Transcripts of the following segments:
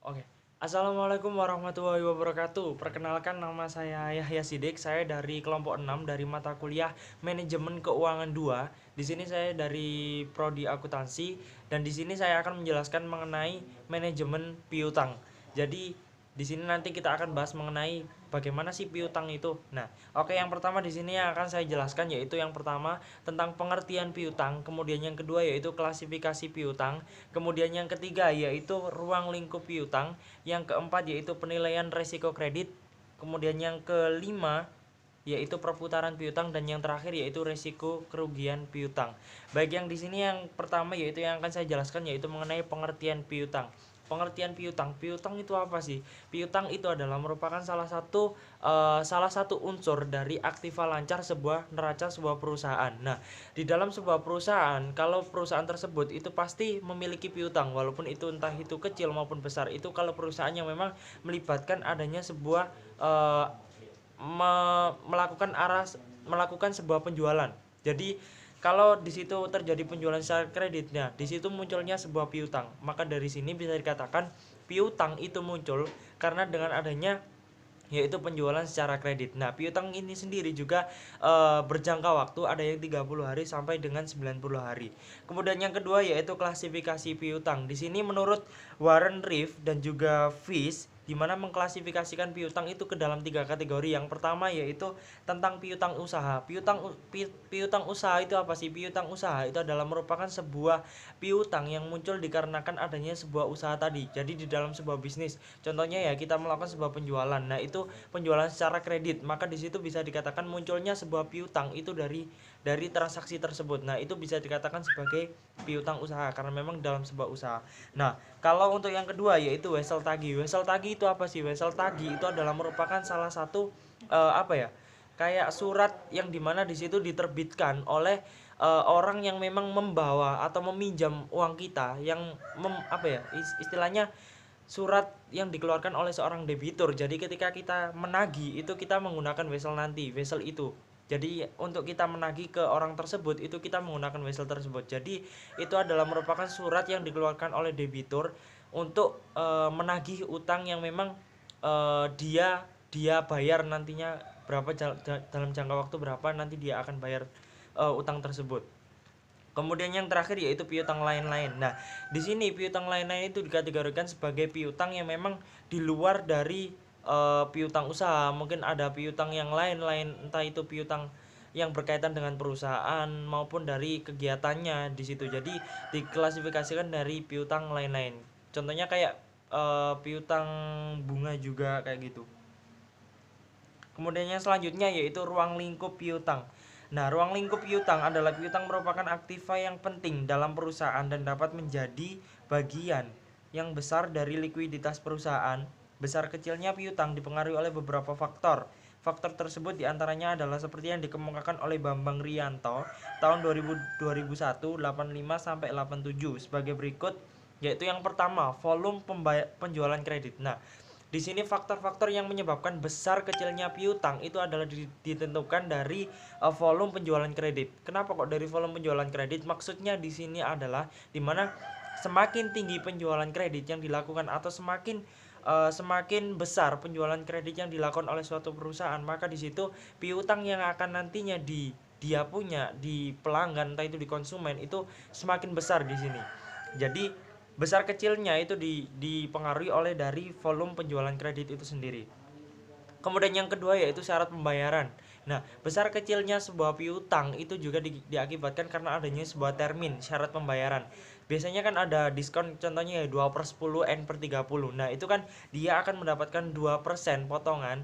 Oke. Assalamualaikum warahmatullahi wabarakatuh. Perkenalkan, nama saya Yahya Sidik. Saya dari kelompok 6 dari mata kuliah Manajemen Keuangan 2. Di sini saya dari prodi akuntansi dan di sini saya akan menjelaskan mengenai manajemen piutang. Jadi di sini nanti kita akan bahas mengenai bagaimana sih piutang itu. Nah, oke, yang pertama di sini yang akan saya jelaskan yaitu yang pertama tentang pengertian piutang, kemudian yang kedua yaitu klasifikasi piutang, kemudian yang ketiga yaitu ruang lingkup piutang, yang keempat yaitu penilaian resiko kredit, kemudian yang kelima yaitu perputaran piutang, dan yang terakhir yaitu resiko kerugian piutang. Baik, yang di sini yang pertama yaitu yang akan saya jelaskan yaitu mengenai pengertian piutang. Pengertian piutang, piutang itu apa sih? Piutang itu adalah merupakan salah satu unsur dari aktiva lancar sebuah neraca sebuah perusahaan. Nah, di dalam sebuah perusahaan, kalau perusahaan tersebut itu pasti memiliki piutang, walaupun itu entah itu kecil maupun besar. Itu kalau perusahaan yang memang melibatkan adanya sebuah melakukan sebuah penjualan. Jadi kalau di situ terjadi penjualan secara kreditnya, di situ munculnya sebuah piutang. Maka dari sini bisa dikatakan piutang itu muncul karena dengan adanya yaitu penjualan secara kredit. Nah, piutang ini sendiri juga berjangka waktu, ada yang 30 hari sampai dengan 90 hari. Kemudian yang kedua yaitu klasifikasi piutang. Di sini menurut Warren Reef dan juga Fish, di mana mengklasifikasikan piutang itu ke dalam tiga kategori. Yang pertama yaitu tentang piutang usaha. Piutang usaha itu apa sih? Piutang usaha itu adalah merupakan sebuah piutang yang muncul dikarenakan adanya sebuah usaha tadi. Jadi di dalam sebuah bisnis, contohnya ya kita melakukan sebuah penjualan. Nah, itu penjualan secara kredit, maka di situ bisa dikatakan munculnya sebuah piutang itu dari transaksi tersebut. Nah, itu bisa dikatakan sebagai piutang usaha karena memang dalam sebuah usaha. Nah, kalau untuk yang kedua yaitu wesel tagih. Wesel tagih itu apa sih? Wesel tagih itu adalah merupakan salah satu apa ya? Kayak surat yang dimana di situ diterbitkan oleh orang yang memang membawa atau meminjam uang kita, yang apa ya? Istilahnya surat yang dikeluarkan oleh seorang debitur. Jadi ketika kita menagih itu kita menggunakan wesel nanti, wesel itu. Jadi untuk kita menagih ke orang tersebut itu kita menggunakan wesel tersebut. Jadi itu adalah merupakan surat yang dikeluarkan oleh debitur untuk menagih utang yang memang dia dia bayar nantinya berapa, dalam jangka waktu berapa nanti dia akan bayar utang tersebut. Kemudian yang terakhir yaitu piutang lain-lain. Nah, di sini piutang lain-lain itu dikategorikan sebagai piutang yang memang di luar dari piutang usaha. Mungkin ada piutang yang lain-lain, entah itu piutang yang berkaitan dengan perusahaan maupun dari kegiatannya di situ. Jadi diklasifikasikan dari piutang lain-lain. Contohnya kayak piutang bunga juga kayak gitu. Kemudian yang selanjutnya yaitu ruang lingkup piutang. Nah, ruang lingkup piutang adalah piutang merupakan aktiva yang penting dalam perusahaan dan dapat menjadi bagian yang besar dari likuiditas perusahaan. Besar kecilnya piutang dipengaruhi oleh beberapa faktor. Faktor tersebut diantaranya adalah seperti yang dikemukakan oleh Bambang Rianto tahun 2001 85 sampai 87 sebagai berikut, yaitu yang pertama, volume penjualan kredit. Nah, di sini faktor-faktor yang menyebabkan besar kecilnya piutang itu adalah ditentukan dari volume penjualan kredit. Kenapa kok dari volume penjualan kredit? Maksudnya di sini adalah dimana semakin tinggi penjualan kredit yang dilakukan atau semakin besar penjualan kredit yang dilakukan oleh suatu perusahaan, maka di situ piutang yang akan nantinya dia punya di pelanggan, entah itu di konsumen, itu semakin besar di sini. Jadi besar kecilnya itu dipengaruhi oleh dari volume penjualan kredit itu sendiri. Kemudian yang kedua yaitu syarat pembayaran. Nah, besar kecilnya sebuah piutang itu juga diakibatkan karena adanya sebuah termin syarat pembayaran. Biasanya kan ada diskon, contohnya ya 2/10 N/30. Nah, itu kan dia akan mendapatkan 2% potongan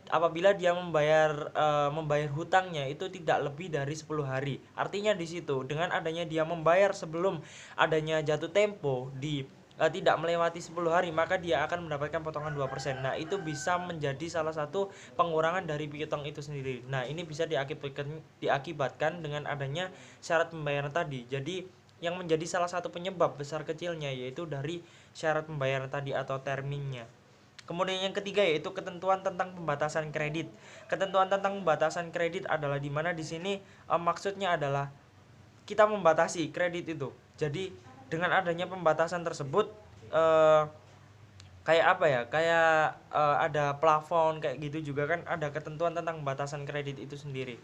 apabila dia membayar hutangnya itu tidak lebih dari 10 hari. Artinya di situ dengan adanya dia membayar sebelum adanya jatuh tempo tidak melewati 10 hari, maka dia akan mendapatkan potongan 2%. Nah, itu bisa menjadi salah satu pengurangan dari piutang itu sendiri. Nah, ini bisa diakibatkan dengan adanya syarat pembayaran tadi. Jadi yang menjadi salah satu penyebab besar kecilnya yaitu dari syarat pembayaran tadi atau terminnya. Kemudian yang ketiga yaitu ketentuan tentang pembatasan kredit. Ketentuan tentang pembatasan kredit adalah di mana di sini maksudnya adalah kita membatasi kredit itu. Jadi dengan adanya pembatasan tersebut, kayak apa ya, kayak ada plafon kayak gitu, juga kan ada ketentuan tentang batasan kredit itu sendiri.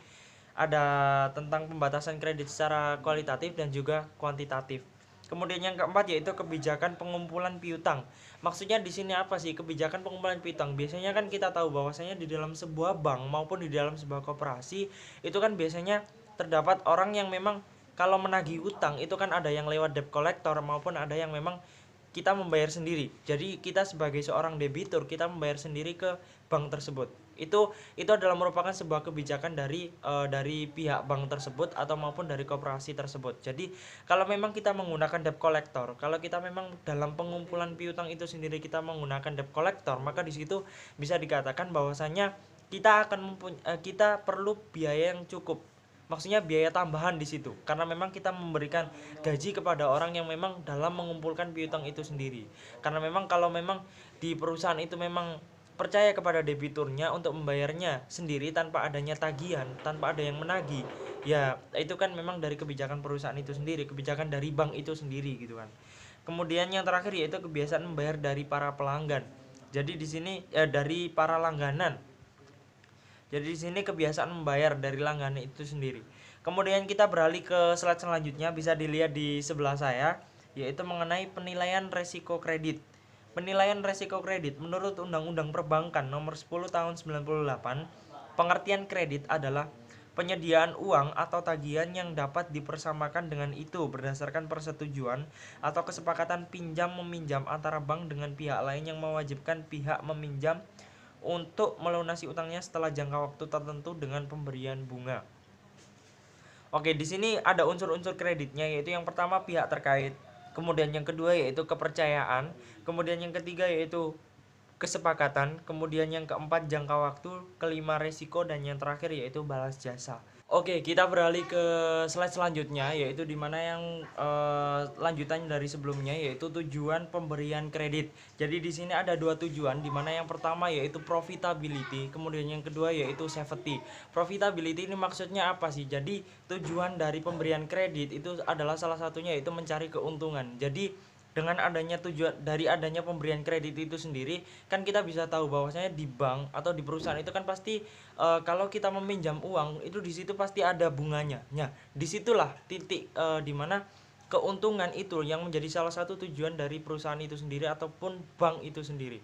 Ada tentang pembatasan kredit secara kualitatif dan juga kuantitatif. Kemudian yang keempat yaitu kebijakan pengumpulan piutang. Maksudnya di sini apa sih kebijakan pengumpulan piutang? Biasanya kan kita tahu bahwasanya di dalam sebuah bank maupun di dalam sebuah koperasi itu kan biasanya terdapat orang yang memang kalau menagih utang itu kan ada yang lewat debt collector maupun ada yang memang kita membayar sendiri. Jadi kita sebagai seorang debitur kita membayar sendiri ke bank tersebut. Itu adalah merupakan sebuah kebijakan dari pihak bank tersebut atau maupun dari koperasi tersebut. Jadi kalau memang kita menggunakan debt collector, kalau kita memang dalam pengumpulan piutang itu sendiri kita menggunakan debt collector, maka di situ bisa dikatakan bahwasanya kita perlu biaya yang cukup, maksudnya biaya tambahan di situ karena memang kita memberikan gaji kepada orang yang memang dalam mengumpulkan piutang itu sendiri. Karena memang kalau memang di perusahaan itu memang percaya kepada debiturnya untuk membayarnya sendiri tanpa adanya tagihan, tanpa ada yang menagih, ya itu kan memang dari kebijakan perusahaan itu sendiri, kebijakan dari bank itu sendiri gitu kan. Kemudian yang terakhir yaitu kebiasaan membayar dari para pelanggan. Jadi di sini dari para langganan. Jadi di sini kebiasaan membayar dari langganan itu sendiri. Kemudian kita beralih ke slide selanjutnya, bisa dilihat di sebelah saya, yaitu mengenai penilaian resiko kredit. Penilaian resiko kredit menurut Undang-Undang Perbankan Nomor 10 Tahun 98, pengertian kredit adalah penyediaan uang atau tagihan yang dapat dipersamakan dengan itu berdasarkan persetujuan atau kesepakatan pinjam meminjam antara bank dengan pihak lain yang mewajibkan pihak meminjam untuk melunasi utangnya setelah jangka waktu tertentu dengan pemberian bunga. Oke, di sini ada unsur-unsur kreditnya, yaitu yang pertama pihak terkait, kemudian yang kedua yaitu kepercayaan, kemudian yang ketiga yaitu kesepakatan, kemudian yang keempat jangka waktu, kelima resiko, dan yang terakhir yaitu balas jasa. Oke, kita beralih ke slide selanjutnya, yaitu dimana yang lanjutan dari sebelumnya, yaitu tujuan pemberian kredit. Jadi di sini ada dua tujuan, dimana yang pertama yaitu profitability, kemudian yang kedua yaitu safety. Profitability ini maksudnya apa sih? Jadi tujuan dari pemberian kredit itu adalah salah satunya yaitu mencari keuntungan. Jadi dengan adanya adanya pemberian kredit itu sendiri kan kita bisa tahu bahwasanya di bank atau di perusahaan itu kan pasti kalau kita meminjam uang itu di situ pasti ada bunganya. Nah, disitulah titik di mana keuntungan itu yang menjadi salah satu tujuan dari perusahaan itu sendiri ataupun bank itu sendiri.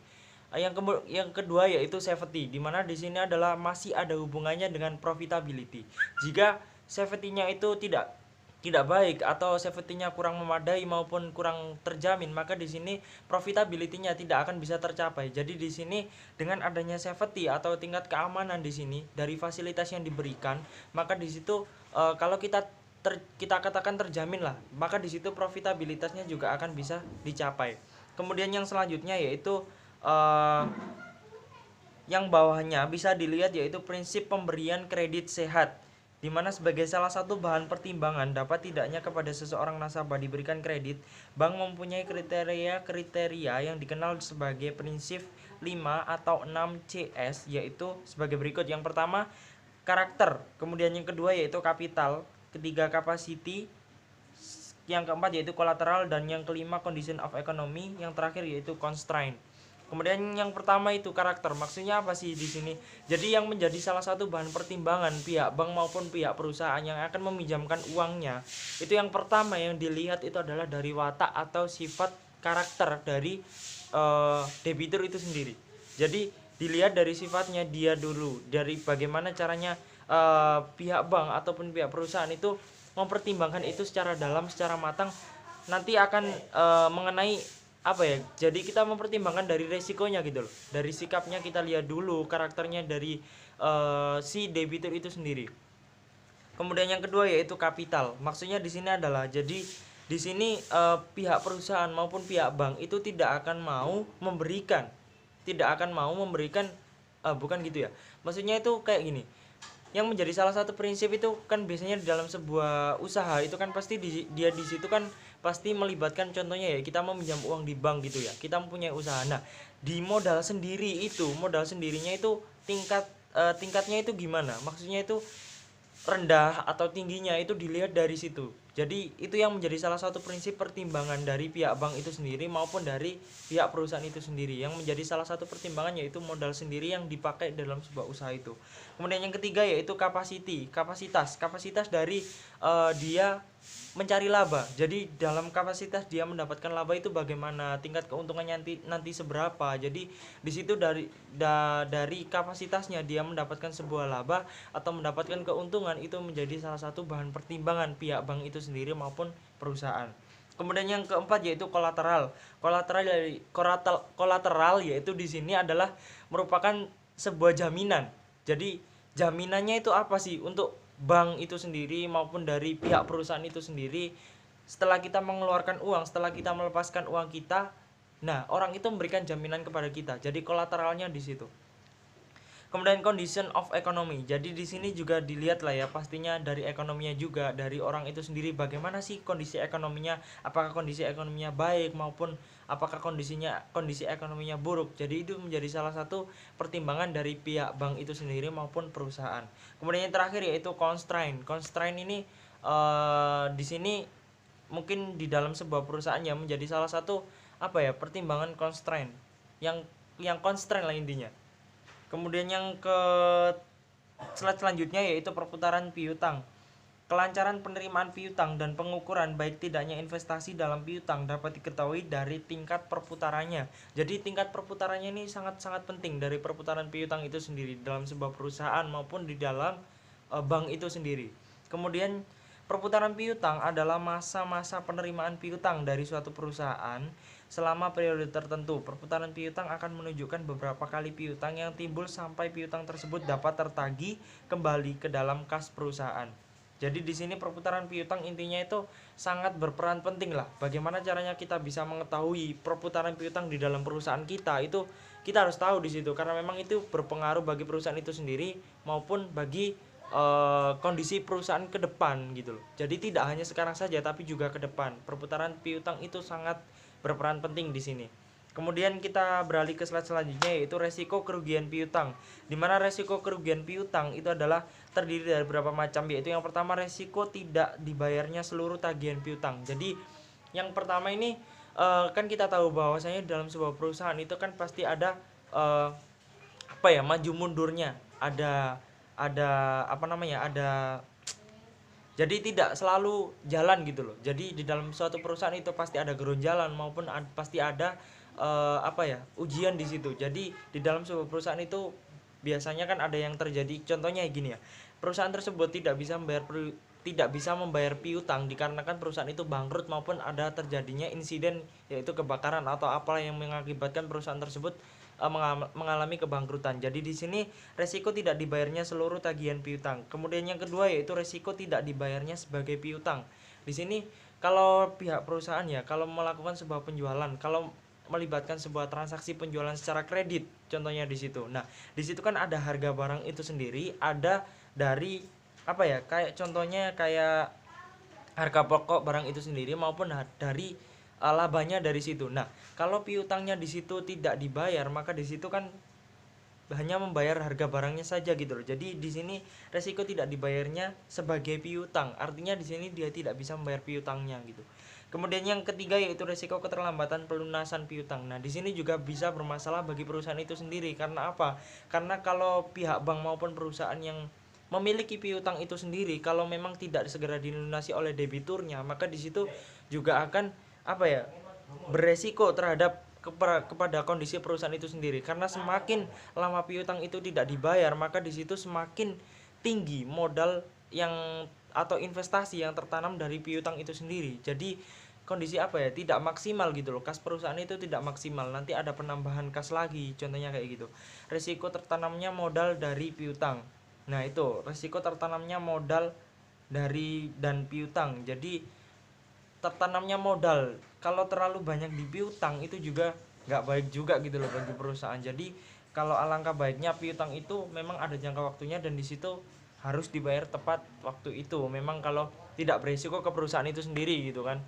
Yang kedua yaitu safety, di mana di sini adalah masih ada hubungannya dengan profitability. Jika safety-nya itu tidak baik atau safety-nya kurang memadai maupun kurang terjamin, maka di sini profitability-nya tidak akan bisa tercapai. Jadi di sini dengan adanya safety atau tingkat keamanan di sini dari fasilitas yang diberikan, maka di situ kalau kita katakan terjamin lah, maka di situ profitabilitasnya juga akan bisa dicapai. Kemudian yang selanjutnya yaitu yang bawahnya bisa dilihat yaitu prinsip pemberian kredit sehat, di mana sebagai salah satu bahan pertimbangan dapat tidaknya kepada seseorang nasabah diberikan kredit, bank mempunyai kriteria yang dikenal sebagai prinsip 5 atau 6 CS, yaitu sebagai berikut. Yang pertama, karakter, kemudian yang kedua yaitu kapital, ketiga capacity, yang keempat yaitu collateral, dan yang kelima condition of economy, yang terakhir yaitu constraint. Kemudian yang pertama itu karakter. Maksudnya apa sih di sini? Jadi yang menjadi salah satu bahan pertimbangan pihak bank maupun pihak perusahaan yang akan meminjamkan uangnya, itu yang pertama yang dilihat itu adalah dari watak atau sifat karakter dari debitur itu sendiri. Jadi dilihat dari sifatnya dia dulu, dari bagaimana caranya pihak bank ataupun pihak perusahaan itu mempertimbangkan itu secara dalam, secara matang, nanti akan mengenai apa ya, jadi kita mempertimbangkan dari resikonya gitu loh, dari sikapnya kita lihat dulu karakternya dari si debitur itu sendiri. Kemudian yang kedua yaitu kapital. Maksudnya di sini adalah jadi di sini pihak perusahaan maupun pihak bank itu tidak akan mau memberikan bukan gitu ya, maksudnya itu kayak gini, yang menjadi salah satu prinsip itu kan biasanya di dalam sebuah usaha itu kan pasti dia di situ kan pasti melibatkan, contohnya ya kita meminjam uang di bank gitu ya, kita mempunyai usaha. Nah, di modal sendirinya itu tingkatnya itu gimana, maksudnya itu rendah atau tingginya itu dilihat dari situ. Jadi itu yang menjadi salah satu prinsip pertimbangan dari pihak bank itu sendiri maupun dari pihak perusahaan itu sendiri. Yang menjadi salah satu pertimbangan yaitu modal sendiri yang dipakai dalam sebuah usaha itu. Kemudian yang ketiga yaitu kapasitas dari dia mencari laba. Jadi dalam kapasitas dia mendapatkan laba itu bagaimana, tingkat keuntungannya nanti seberapa. Jadi di situ dari kapasitasnya dia mendapatkan sebuah laba atau mendapatkan keuntungan itu menjadi salah satu bahan pertimbangan pihak bank itu sendiri maupun perusahaan. Kemudian yang keempat yaitu kolateral. Kolateral yaitu di sini adalah merupakan sebuah jaminan. Jadi jaminannya itu apa sih untuk bank itu sendiri maupun dari pihak perusahaan itu sendiri? Setelah kita mengeluarkan uang, setelah kita melepaskan uang kita, nah orang itu memberikan jaminan kepada kita. Jadi kolateralnya di situ. Kemudian condition of economy. Jadi di sini juga dilihat lah ya, pastinya dari ekonominya juga, dari orang itu sendiri bagaimana sih kondisi ekonominya, apakah kondisi ekonominya baik maupun apakah kondisi ekonominya buruk. Jadi itu menjadi salah satu pertimbangan dari pihak bank itu sendiri maupun perusahaan. Kemudian yang terakhir yaitu constraint. Constraint ini di sini mungkin di dalam sebuah perusahaan ya menjadi salah satu pertimbangan constraint yang constraint lah intinya. Kemudian yang ke slide selanjutnya yaitu perputaran piutang. Kelancaran penerimaan piutang dan pengukuran baik tidaknya investasi dalam piutang dapat diketahui dari tingkat perputarannya. Jadi tingkat perputarannya ini sangat-sangat penting dari perputaran piutang itu sendiri dalam sebuah perusahaan maupun di dalam bank itu sendiri. Kemudian perputaran piutang adalah masa-masa penerimaan piutang dari suatu perusahaan selama periode tertentu. Perputaran piutang akan menunjukkan beberapa kali piutang yang timbul sampai piutang tersebut dapat tertagih kembali ke dalam kas perusahaan. Jadi di sini perputaran piutang intinya itu sangat berperan penting lah. Bagaimana caranya kita bisa mengetahui perputaran piutang di dalam perusahaan kita, itu kita harus tahu di situ karena memang itu berpengaruh bagi perusahaan itu sendiri maupun bagi kondisi perusahaan ke depan gitu loh. Jadi tidak hanya sekarang saja tapi juga ke depan. Perputaran piutang itu sangat berperan penting di sini. Kemudian kita beralih ke slide selanjutnya yaitu resiko kerugian piutang. Di mana resiko kerugian piutang itu adalah terdiri dari beberapa macam, yaitu yang pertama resiko tidak dibayarnya seluruh tagihan piutang. Jadi yang pertama ini kan kita tahu bahwasanya dalam sebuah perusahaan itu kan pasti ada maju mundurnya, ada jadi tidak selalu jalan gitu loh. Jadi di dalam suatu perusahaan itu pasti ada geronjalan maupun pasti ada ujian di situ. Jadi di dalam sebuah perusahaan itu biasanya kan ada yang terjadi, contohnya gini ya. Perusahaan tersebut tidak bisa membayar piutang dikarenakan perusahaan itu bangkrut maupun ada terjadinya insiden yaitu kebakaran atau apalah yang mengakibatkan perusahaan tersebut mengalami kebangkrutan. Jadi di sini resiko tidak dibayarnya seluruh tagihan piutang. Kemudian yang kedua yaitu resiko tidak dibayarnya sebagai piutang. Di sini kalau pihak perusahaan ya kalau melakukan sebuah penjualan, kalau melibatkan sebuah transaksi penjualan secara kredit, contohnya di situ. Nah, di situ kan ada harga barang itu sendiri, ada dari contohnya kayak harga pokok barang itu sendiri maupun dari labanya dari situ. Nah, kalau piutangnya di situ tidak dibayar, maka di situ kan hanya membayar harga barangnya saja gitu loh. Jadi di sini resiko tidak dibayarnya sebagai piutang. Artinya di sini dia tidak bisa membayar piutangnya gitu. Kemudian yang ketiga yaitu resiko keterlambatan pelunasan piutang. Nah, di sini juga bisa bermasalah bagi perusahaan itu sendiri. Karena apa? Karena kalau pihak bank maupun perusahaan yang memiliki piutang itu sendiri kalau memang tidak segera dilunasi oleh debiturnya, maka di situ juga akan beresiko terhadap kepada kondisi perusahaan itu sendiri. Karena semakin lama piutang itu tidak dibayar, maka di situ semakin tinggi modal yang atau investasi yang tertanam dari piutang itu sendiri. Jadi kondisi tidak maksimal gitu loh. Kas perusahaan itu tidak maksimal. Nanti ada penambahan kas lagi, contohnya kayak gitu. Resiko tertanamnya modal dari piutang. Nah, itu resiko tertanamnya modal dari dan piutang. Jadi tertanamnya modal kalau terlalu banyak di piutang itu juga nggak baik juga gitu loh bagi perusahaan. Jadi kalau alangkah baiknya piutang itu memang ada jangka waktunya dan di situ harus dibayar tepat waktu itu. Memang kalau tidak berisiko ke perusahaan itu sendiri gitu kan.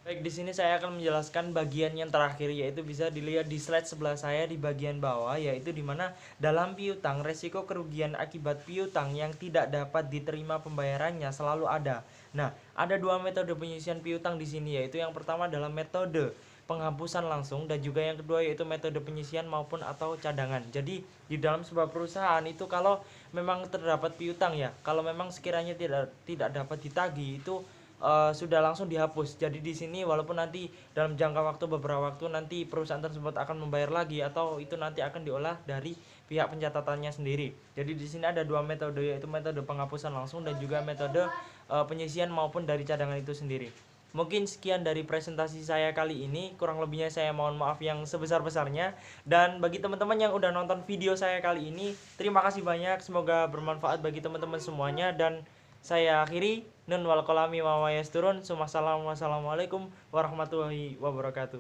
Baik, di sini saya akan menjelaskan bagian yang terakhir, yaitu bisa dilihat di slide sebelah saya di bagian bawah, yaitu di mana dalam piutang resiko kerugian akibat piutang yang tidak dapat diterima pembayarannya selalu ada. Nah, ada dua metode penyisian piutang di sini, yaitu yang pertama adalah metode penghapusan langsung dan juga yang kedua yaitu metode penyisian maupun atau cadangan. Jadi di dalam sebuah perusahaan itu kalau memang terdapat piutang ya, kalau memang sekiranya tidak dapat ditagih itu sudah langsung dihapus. Jadi di sini walaupun nanti dalam jangka waktu beberapa waktu nanti perusahaan tersebut akan membayar lagi atau itu nanti akan diolah dari pihak pencatatannya sendiri. Jadi di sini ada dua metode, yaitu metode penghapusan langsung dan juga metode penyisian maupun dari cadangan itu sendiri. Mungkin sekian dari presentasi saya kali ini, kurang lebihnya saya mohon maaf yang sebesar-besarnya. Dan bagi teman-teman yang udah nonton video saya kali ini, terima kasih banyak, semoga bermanfaat bagi teman-teman semuanya. Dan saya akhiri, nun wal kolami wa yasturun, wassalamualaikum warahmatullahi wabarakatuh.